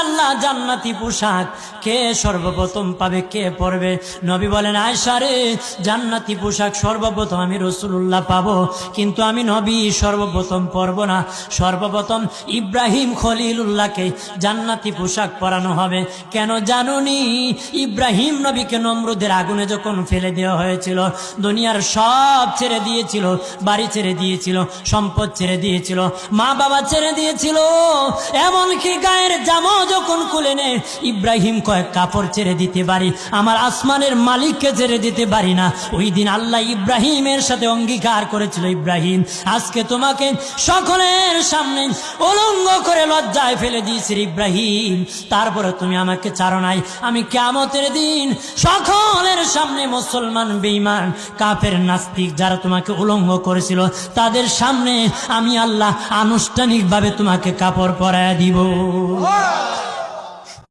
আল্লাহ জান্নাতি পোশাক কে সর্বপ্রথম পাবে, কে পরবে? নবী বলেন, আয়েশা রে, জান্নাতি পোশাক সর্বপ্রথম আমি রাসূলুল্লাহ পাবো, কিন্তু আমি নবী সর্বপ্রথম পরব না। সর্বপ্রথম ইব্রাহিম খলিলুল্লাহকে জান্নাতি পোশাক পরানো হবে। কেন জানুনি? ইব্রাহিম নবীকে নমরুদের আগুনে যখন ফেলে দেওয়া হয়েছিল, দুনিয়ার সব ছেড়ে দিয়েছিল, বাড়ি ছেড়ে দিয়েছিল, সম্পদ ছেড়ে দিয়েছিল, মা বাবা ছেড়ে দিয়েছিল, এমনকি গায়ের জামা যখন খুলে নেয়, ইব্রাহিম কয়েক কাপড় ছেড়ে দিতে পারি, আমার আসমানের মালিককে ছেড়ে দিতে পারি না। ওই দিন আল্লাহ ইব্রাহিমের সাথে অঙ্গীকার করেছিল, ইব্রাহিম আজকে তোমাকে সকলের সামনে উলঙ্গ করে লজ্জায় ফেলে দিয়েছি ইব্রাহিম, তারপরে তুমি আমাকে ছাড়ো নাই। আমি কিয়ামতের দিন সকলের সামনে মুসলমান, বেঈমান, কাফের, নাস্তিক যারা তোমাকে উলঙ্গ করেছিল তাদের সামনে আমি আল্লাহ আনুষ্ঠানিকভাবে তোমাকে কাপড় পরায়া দিব।